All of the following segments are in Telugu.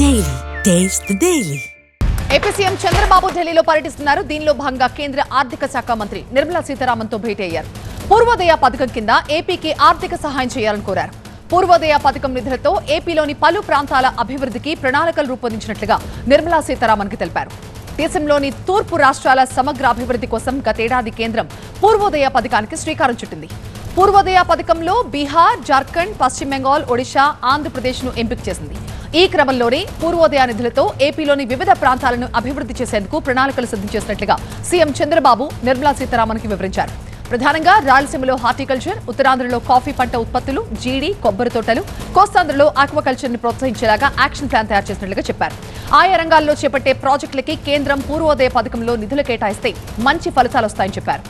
Daily. Taste the Daily. AP CM Chandrababu ఢిల్లీలో పర్యటిస్తున్నారు. దీనిలో భాగంగా కేంద్ర ఆర్థిక శాఖ మంత్రి నిర్మలా సీతారామన్తో భేటీ అయ్యారు. పూర్వోదయ పథకం కింద ఏపీకి ఆర్థిక సహాయం చేయాలని కోరారు. పూర్వోదయ పథకం నిధులతో ఏపీలోని పలు ప్రాంతాల అభివృద్ధికి ప్రణాళికలు రూపొందించినట్లుగా నిర్మలా సీతారామన్కి తెలిపారు. దేశంలోని తూర్పు రాష్ట్రాల సమగ్ర అభివృద్ధి కోసం గతేడాది కేంద్రం పూర్వోదయ పథకానికి శ్రీకారం చుట్టింది. పూర్వోదయ పథకంలో బీహార్, జార్ఖండ్, పశ్చిమ బెంగాల్, ఒడిశా, ఆంధ్రప్రదేశ్ను ఎంపిక చేసింది. ఈ క్రమంలోనే పూర్వోదయ నిధులతో ఏపీలోని వివిధ ప్రాంతాలను అభివృద్ధి చేసేందుకు ప్రణాళికలు సిద్ధం చేసినట్లుగా సీఎం చంద్రబాబు నిర్మలా సీతారామన్కి వివరించారు. ప్రధానంగా రాయలసీమలో హార్టికల్చర్, ఉత్తరాంధ్రలో కాఫీ పంట ఉత్పత్తులు, జీడి, కొబ్బరి తోటలు, కోస్తాంధ్రలో ఆక్వాకల్చర్ ని ప్రోత్సహించేలాగా యాక్షన్ ప్లాన్ తయారు చేసినట్లుగా చెప్పారు. ఆయా రంగాల్లో చేపట్టే ప్రాజెక్టులకి కేంద్రం పూర్వోదయ పథకంలో నిధులు కేటాయిస్తే మంచి ఫలితాలు వస్తాయని చెప్పారు.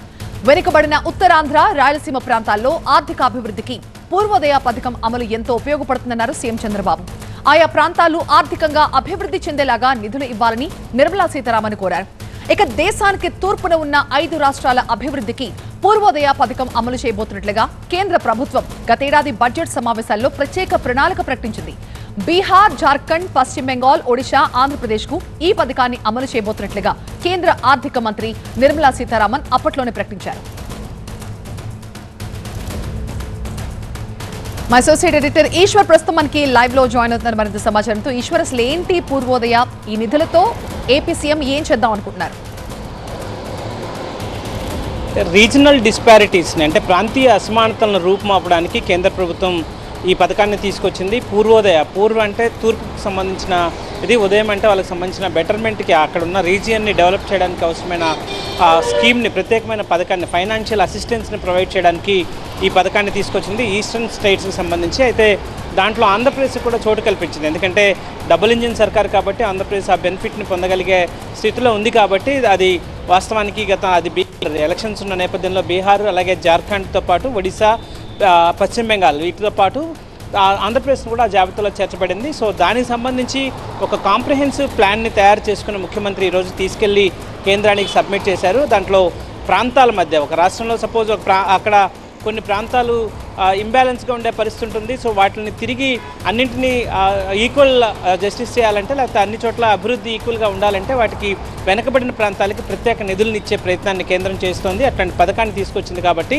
వెనుకబడిన ఉత్తరాంధ్ర, రాయలసీమ ప్రాంతాల్లో ఆర్థిక అభివృద్ధికి పూర్వోదయ పథకం అమలు ఎంతో ఉపయోగపడుతుందన్నారు సీఎం చంద్రబాబు. ఆయా ప్రాంతాలు ఆర్థికంగా అభివృద్ధి చెందేలాగా నిధులు ఇవ్వాలని నిర్మలా సీతారామన్ కోరారు. ఇక దేశానికి తూర్పున ఉన్న 5 రాష్ట్రాల అభివృద్ధికి పూర్వోదయ పథకం అమలు చేయబోతున్నట్లుగా కేంద్ర ప్రభుత్వం గతేడాది బడ్జెట్ సమావేశాల్లో ప్రత్యేక ప్రణాళిక ప్రకటించింది. బీహార్, జార్ఖండ్, పశ్చిమ బెంగాల్, ఒడిశా, ఆంధ్రప్రదేశ్కు ఈ పథకాన్ని అమలు చేయబోతున్నట్లుగా కేంద్ర ఆర్థిక మంత్రి నిర్మలా సీతారామన్ అప్పట్లోనే ప్రకటించారు. మా అసోసియేట్ ఎడిటర్ ఈశ్వర్ ప్రస్తుతం మనకి లైవ్ లో జాయిన్ అవుతున్నారు మరింత సమాచారంతో. ఈశ్వర్, అసలు ఏంటి పూర్వోదయ? ఈ నిధులతో ఏపీ సీఎం ఏం చేద్దాం అనుకుంటున్నారు? రీజనల్ డిస్పారిటీస్ని అంటే ప్రాంతీయ అసమానతలను రూపుమాపడానికి కేంద్ర ప్రభుత్వం ఈ పథకాన్ని తీసుకొచ్చింది. పూర్వ అంటే తూర్పుకు సంబంధించిన ఇది, ఉదయం అంటే వాళ్ళకి సంబంధించిన బెటర్మెంట్కి అక్కడ ఉన్న రీజియన్ని డెవలప్ చేయడానికి అవసరమైన స్కీమ్ని, ప్రత్యేకమైన పథకాన్ని, ఫైనాన్షియల్ అసిస్టెన్స్ని ప్రొవైడ్ చేయడానికి ఈ పథకాన్ని తీసుకొచ్చింది ఈస్టర్న్ స్టేట్స్కి సంబంధించి. అయితే దాంట్లో ఆంధ్రప్రదేశ్ కూడా చోటు కల్పించింది. ఎందుకంటే డబుల్ ఇంజిన్ సర్కార్ కాబట్టి ఆంధ్రప్రదేశ్ ఆ బెనిఫిట్ని పొందగలిగే స్థితిలో ఉంది. కాబట్టి అది వాస్తవానికి అది ఎలక్షన్స్ ఉన్న నేపథ్యంలో బీహార్, అలాగే జార్ఖండ్తో పాటు ఒడిశా, పశ్చిమ బెంగాల్ వీటితో పాటు ఆంధ్రప్రదేశ్ కూడా జాబితాలో చేర్చబడింది. సో దానికి సంబంధించి ఒక కాంప్రహెన్సివ్ ప్లాన్ని తయారు చేసుకున్న ముఖ్యమంత్రి ఈరోజు తీసుకెళ్లి కేంద్రానికి సబ్మిట్ చేశారు. దాంట్లో ప్రాంతాల మధ్య ఒక రాష్ట్రంలో సపోజ్ అక్కడ కొన్ని ప్రాంతాలు ఇంబ్యాలెన్స్గా ఉండే పరిస్థితి ఉంటుంది. సో వాటిని తిరిగి అన్నింటినీ ఈక్వల్ జస్టిస్ చేయాలంటే, లేకపోతే అన్ని చోట్ల అభివృద్ధి ఈక్వల్గా ఉండాలంటే వాటికి వెనకబడిన ప్రాంతాలకి ప్రత్యేక నిధులను ఇచ్చే ప్రయత్నాన్ని కేంద్రం చేస్తోంది. అట్లాంటి పథకాన్ని తీసుకొచ్చింది. కాబట్టి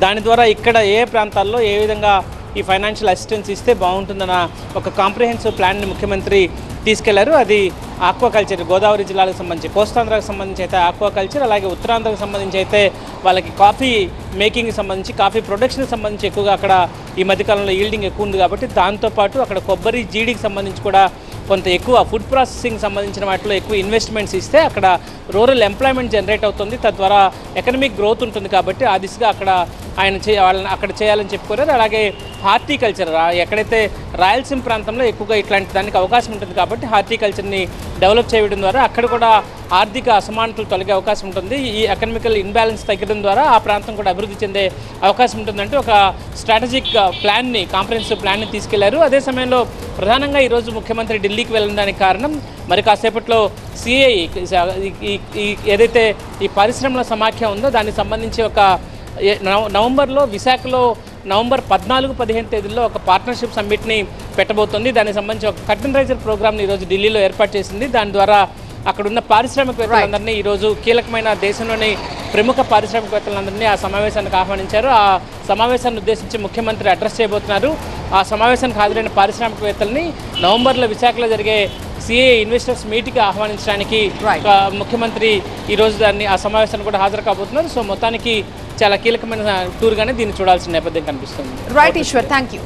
దాని ద్వారా ఇక్కడ ఏ ప్రాంతాల్లో ఏ విధంగా ఈ ఫైనాన్షియల్ అసిస్టెన్స్ ఇస్తే బాగుంటుందన్న ఒక కాంప్రహెన్సివ్ ప్లాన్ని ముఖ్యమంత్రి తీసుకెళ్లారు. అది ఆక్వాకల్చర్, గోదావరి జిల్లాలకు సంబంధించి, కోస్తాంధ్రకు సంబంధించి అయితే ఆక్వాకల్చర్, అలాగే ఉత్తరాంధ్రకు సంబంధించి అయితే వాళ్ళకి కాఫీ మేకింగ్కి సంబంధించి, కాఫీ ప్రొడక్షన్కి సంబంధించి ఎక్కువగా అక్కడ ఈ మధ్యకాలంలో ఈల్డింగ్ ఎక్కువ ఉంది. కాబట్టి దాంతోపాటు అక్కడ కొబ్బరి, జీడికి సంబంధించి కూడా కొంత ఎక్కువ ఫుడ్ ప్రాసెసింగ్ సంబంధించిన వాటిలో ఎక్కువ ఇన్వెస్ట్మెంట్స్ ఇస్తే అక్కడ రూరల్ ఎంప్లాయ్మెంట్ జనరేట్ అవుతుంది. తద్వారా ఎకనమిక్ గ్రోత్ ఉంటుంది. కాబట్టి ఆ దిశగా అక్కడ వాళ్ళని అక్కడ చేయాలని చెప్పుకోరారు. అలాగే హార్టికల్చర్, ఎక్కడైతే రాయలసీమ ప్రాంతంలో ఎక్కువగా ఇట్లాంటి దానికి అవకాశం ఉంటుంది. కాబట్టి హార్టికల్చర్ని డెవలప్ చేయడం ద్వారా అక్కడ కూడా ఆర్థిక అసమానతలు తొలగే అవకాశం ఉంటుంది. ఈ ఎకనామికల్ ఇన్బ్యాలెన్స్ తగ్గడం ద్వారా ఆ ప్రాంతం కూడా అభివృద్ధి చెందే అవకాశం ఉంటుందంటే ఒక స్ట్రాటజిక్ ప్లాన్ని, కాంప్రహెన్సివ్ ప్లాన్ని తీసుకెళ్లారు. అదే సమయంలో ప్రధానంగా ఈరోజు ముఖ్యమంత్రి ఢిల్లీకి వెళ్ళడానికి కారణం, మరి కాసేపట్లో సిఐ ఏదైతే ఈ పరిశ్రమల సమాఖ్య ఉందో దానికి సంబంధించి ఒక నవంబర్లో విశాఖలో నవంబర్ 14-15 తేదీల్లో ఒక పార్ట్నర్షిప్ సమ్మిట్ని పెట్టబోతోంది. దానికి సంబంధించి ఒక కర్టన్ రైజర్ ప్రోగ్రామ్ని ఈరోజు ఢిల్లీలో ఏర్పాటు చేసింది. దాని ద్వారా అక్కడున్న పారిశ్రామికవేత్తలందరినీ ఈరోజు కీలకమైన దేశంలోని ప్రముఖ పారిశ్రామికవేత్తలందరినీ ఆ సమావేశానికి ఆహ్వానించారు. ఆ సమావేశాన్ని ఉద్దేశించి ముఖ్యమంత్రి అడ్రస్ చేయబోతున్నారు. ఆ సమావేశానికి హాజరైన పారిశ్రామికవేత్తల్ని నవంబర్లో విశాఖలో జరిగే సిఏ ఇన్వెస్టర్స్ మీట్కి ఆహ్వానించడానికి ముఖ్యమంత్రి ఈరోజు ఆ సమావేశాన్ని కూడా హాజరు కాబోతున్నారు. సో మొత్తానికి చాలా కీలకమైన టూర్గానే దీన్ని చూడాల్సిన నేపథ్యం కనిపిస్తుంది. Right Ishwar, thank you.